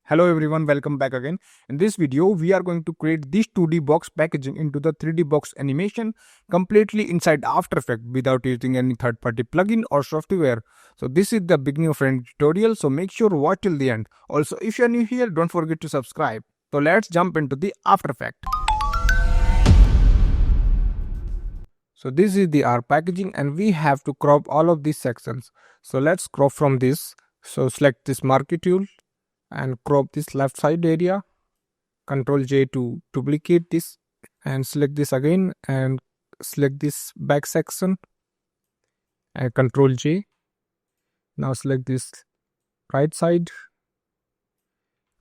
Hello everyone, welcome back again. In this video, we are going to create this 2D box packaging into the 3D box animation completely inside After Effects without using any third-party plugin or software. So this is the beginning of friendly tutorial, so make sure to watch till the end. Also, if you are new here, don't forget to subscribe. So let's jump into the After Effects. So this is the R packaging and we have to crop all of these sections. So let's crop from this. So select this marquee tool and crop this left side area. Ctrl J to duplicate this and select this again and select this back section and Ctrl J. Now select this right side,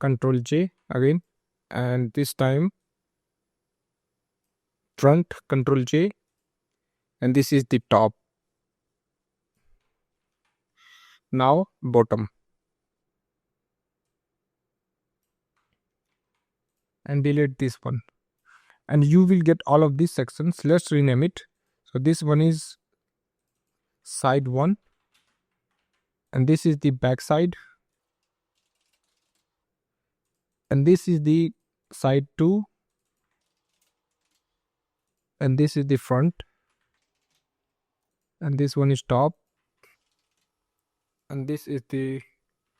Ctrl J again, and this time front, Ctrl J, and this is the top. Now bottom and delete this one, and you will get all of these sections. Let's rename it. So this one is side 1 and this is the back side, and this is the side 2 and this is the front, and this one is top and this is the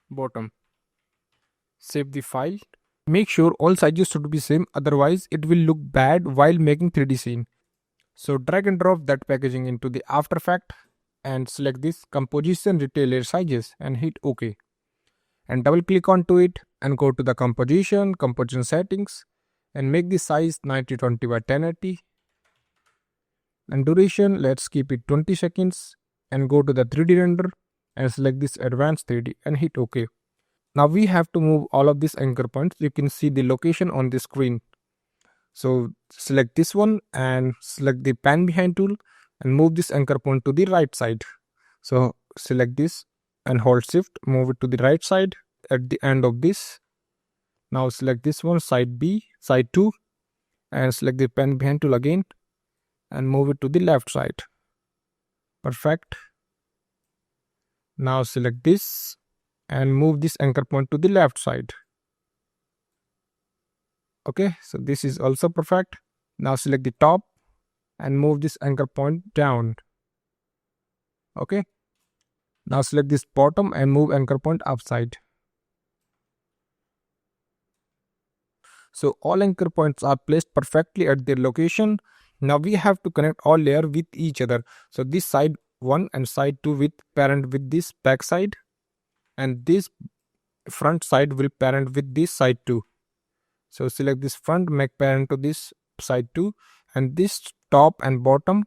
bottom. Save the file. Make sure all sizes should be same, otherwise it will look bad while making 3D scene. So drag and drop that packaging into the After Effects and select this composition retail layer sizes and hit OK. And double click onto it and go to the composition settings and make the size 9020 by 1080. And duration, let's keep it 20 seconds and go to the 3D render and select this advanced 3D and hit OK. Now we have to move all of these anchor points. You can see the location on the screen. So select this one and select the pan behind tool and move this anchor point to the right side. So select this and hold shift, move it to the right side at the end of this. Now select this one, side B, side 2, and select the pan behind tool again and move it to the left side. Perfect. Now select this and move this anchor point to the left side. Okay, so this is also perfect. Now select the top and move this anchor point down. Okay, now select this bottom and move anchor point upside. So all anchor points are placed perfectly at their location. Now we have to connect all layers with each other. So this side 1 and side 2 with parent with this back side, and this front side will parent with this side 2. So select this front, make parent to this side 2, and this top and bottom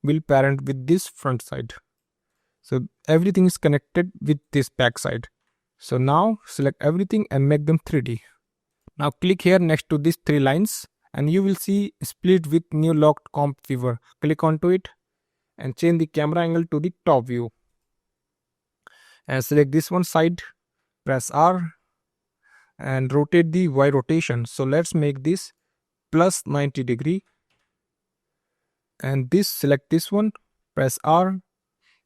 will parent with this front side. So everything is connected with this back side. So now select everything and make them 3D. Now click here next to these 3 lines and you will see split with new locked comp viewer. Click onto it and change the camera angle to the top view. And select this one side, press R and rotate the Y rotation. So let's make this plus 90 degree. And this, select this one, press R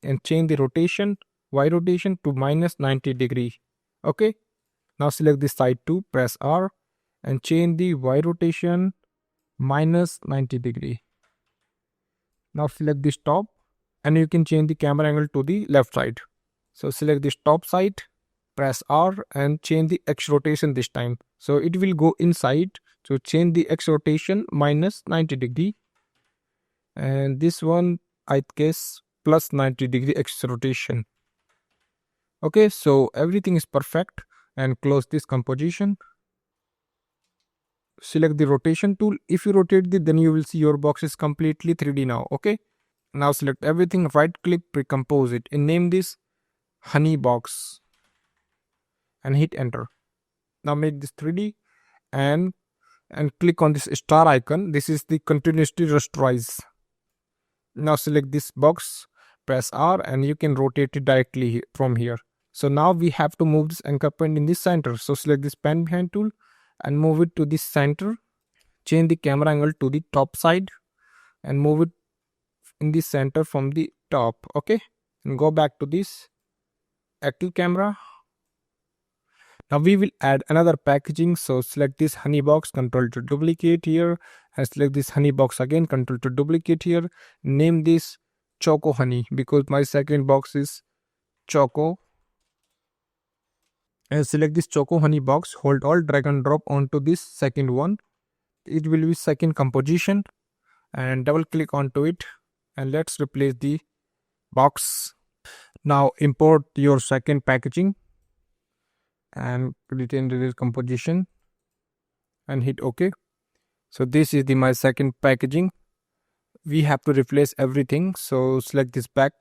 and change the rotation, Y rotation to minus 90 degree. Okay. Now select this side 2, press R and change the Y rotation minus 90 degree. Now select this top and you can change the camera angle to the left side. So select this top side, press R and change the X rotation this time. So it will go inside. So change the X rotation minus 90 degree. And this one, I guess, plus 90 degree X rotation. Okay, so everything is perfect. And close this composition. Select the rotation tool. If you rotate it, then you will see your box is completely 3D now. Okay. Now select everything, right click, recompose it and name this honey box and hit enter. Now make this 3D and click on this star icon. This is the continuously rasterize. Now select this box, press R and you can rotate it directly from here. So now we have to move this anchor point in this center. So select this pan behind tool and move it to this center. Change the camera angle to the top side and move it in the center from the top. Okay, and go back to this active camera. Now we will add another packaging. So select this honey box, control to duplicate here, and select this honey box again, control to duplicate here. Name this choco honey because my second box is choco. And select this choco honey box, hold alt, drag and drop onto this second one. It will be second composition, and double click onto it, and let's replace the box. Now import your second packaging and retain this composition and hit OK. So this is the my second packaging. We have to replace everything. So select this back,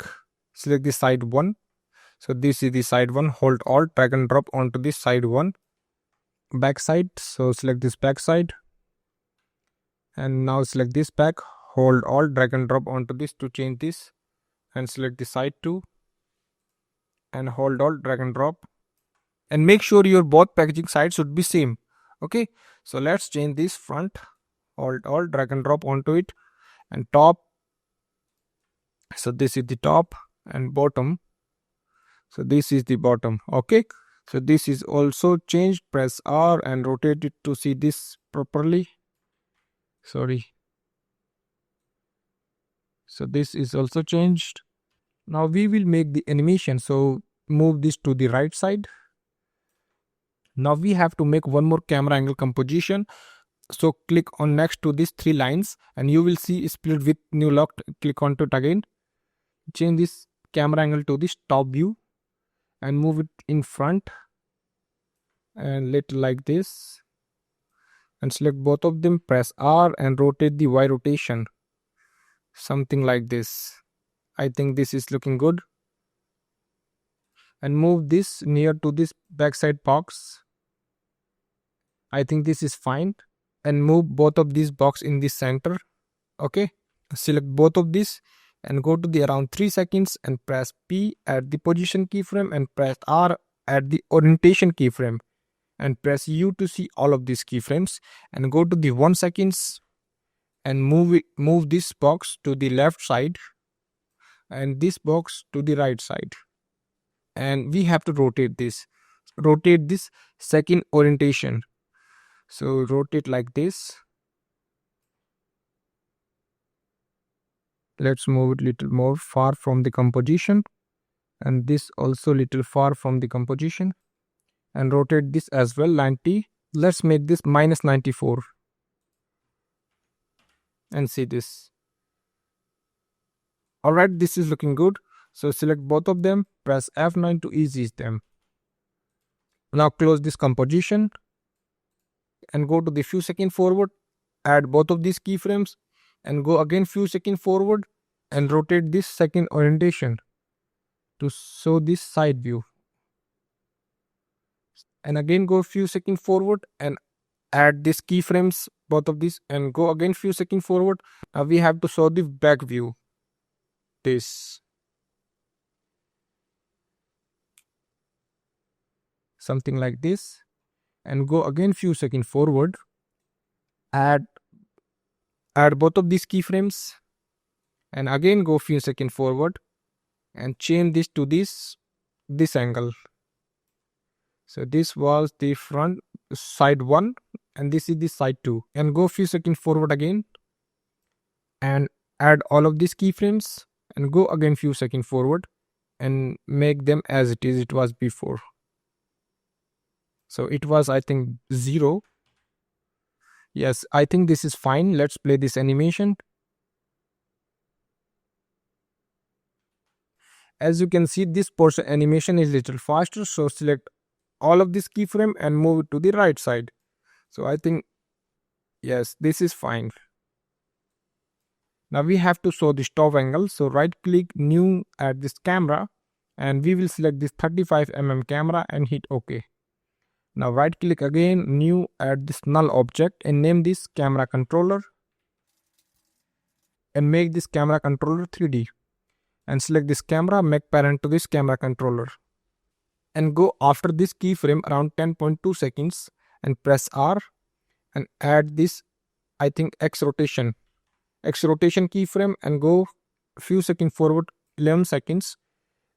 select the side one. So this is the side one, hold alt, drag and drop onto this side one. Back side, so select this back side, and now select this back, hold alt, drag and drop onto this to change this, and select the side two, and hold alt, drag and drop, and make sure your both packaging sides should be same. Okay, so let's change this front, hold alt, drag and drop onto it, and top. So this is the top, and bottom, so this is the bottom. Okay, so this is also changed. Press R and rotate it to see this properly. Sorry, so this is also changed. Now we will make the animation, so move this to the right side. Now we have to make one more camera angle composition, so click on next to these three lines and you will see split with new lock. Click onto it again, change this camera angle to this top view and move it in front and little like this, and select both of them, press R and rotate the Y rotation, something like this. I think this is looking good, and move this near to this backside box. I think this is fine, and move both of these box in the center. Okay, select both of this and go to the around 3 seconds and press P at the position keyframe and press R at the orientation keyframe, and press U to see all of these keyframes, and go to the 1 seconds and move this box to the left side and this box to the right side, and we have to rotate this second orientation. So rotate like this. Let's move it little more far from the composition, and this also little far from the composition, and rotate this as well 90. Let's make this minus 94 and see this. Alright, this is looking good. So select both of them, press F9 to ease them. Now close this composition and go to the few seconds forward, add both of these keyframes and go again few seconds forward and rotate this second orientation to show this side view, and again go few seconds forward and add these keyframes both of these and go again few seconds forward. Now we have to show the back view, this something like this, and go again few seconds forward, add both of these keyframes and again go few seconds forward and change this to this angle. So this was the front side 1 and this is the side 2, and go few seconds forward again and add all of these keyframes and go again few seconds forward and make them as it was before. So it was, I think, 0. Yes, I think this is fine. Let's play this animation. As you can see, this portion animation is little faster, so select all of this keyframe and move it to the right side. So I think, yes, this is fine. Now we have to show this top angle, so right click new at this camera and we will select this 35mm camera and hit OK. Now right click again, new, add this null object and name this camera controller and make this camera controller 3D, and select this camera, make parent to this camera controller, and go after this keyframe around 10.2 seconds and press R and add this, I think, X rotation keyframe and go few seconds forward 11 seconds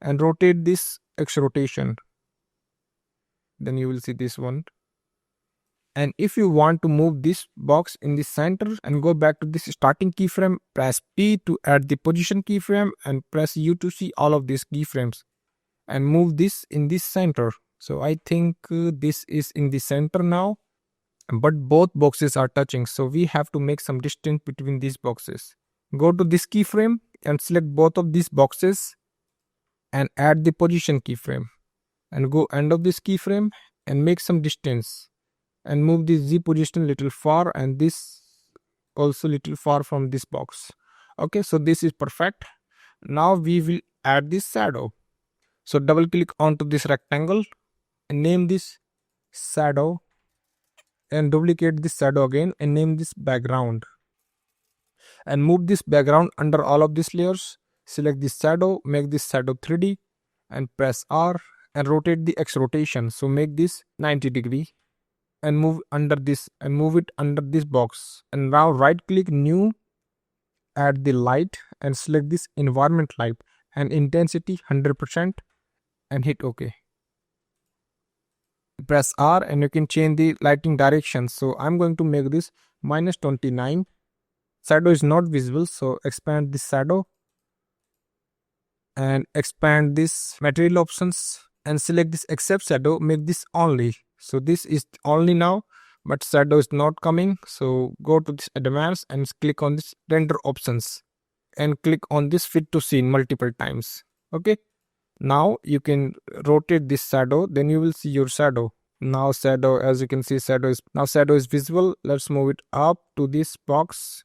and rotate this X rotation. then you will see this one. And if you want to move this box in the center and go back to this starting keyframe, press P to add the position keyframe and press U to see all of these keyframes and move this in this center. So I think this is in the center now, but both boxes are touching, so we have to make some distance between these boxes. Go to this keyframe and select both of these boxes and add the position keyframe, and go end of this keyframe and make some distance and move this Z position little far and this also little far from this box. Okay, so this is perfect. Now we will add this shadow. So double click onto this rectangle and name this shadow, and duplicate this shadow again and name this background, and move this background under all of these layers. Select this shadow, make this shadow 3D and press R and rotate the X rotation. So make this 90 degree and move under this and move it under this box. And now right click new, add the light and select this environment light and intensity 100% and hit OK. Press R and you can change the lighting direction. So I'm going to make this -29. Shadow is not visible, so expand this shadow and expand this material options and select this except shadow, make this only. So this is only now, but shadow is not coming. So go to this advanced and click on this render options and click on this fit to scene multiple times. Okay, now you can rotate this shadow, then you will see your shadow. Now shadow, as you can see, shadow is visible. Let's move it up to this box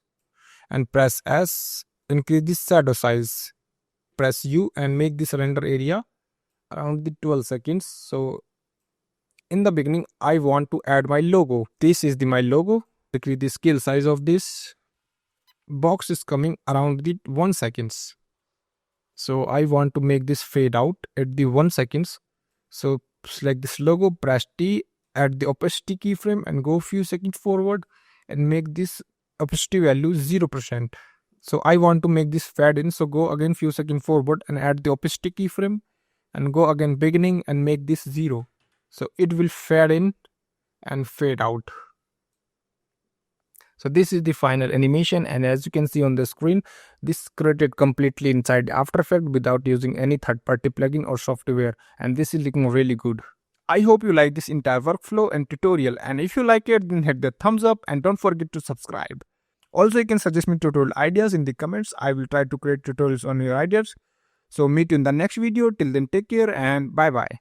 and press S, increase this shadow size, press U and make this render area around the 12 seconds. So in the beginning I want to add my logo. This is my logo. Decrease the scale size of this box is coming around the 1 seconds. So I want to make this fade out at the 1 seconds. So select this logo, press T, add the opacity keyframe and go few seconds forward and make this opacity value 0%. So I want to make this fade in, so go again few seconds forward and add the opacity keyframe and go again beginning and make this 0. So it will fade in and fade out. So this is the final animation, and as you can see on the screen, this created completely inside After Effects without using any third-party plugin or software, and this is looking really good. I hope you like this entire workflow and tutorial, and if you like it, then hit the thumbs up and don't forget to subscribe. Also, you can suggest me tutorial ideas in the comments. I will try to create tutorials on your ideas. So meet you in the next video. Till then, take care and bye bye.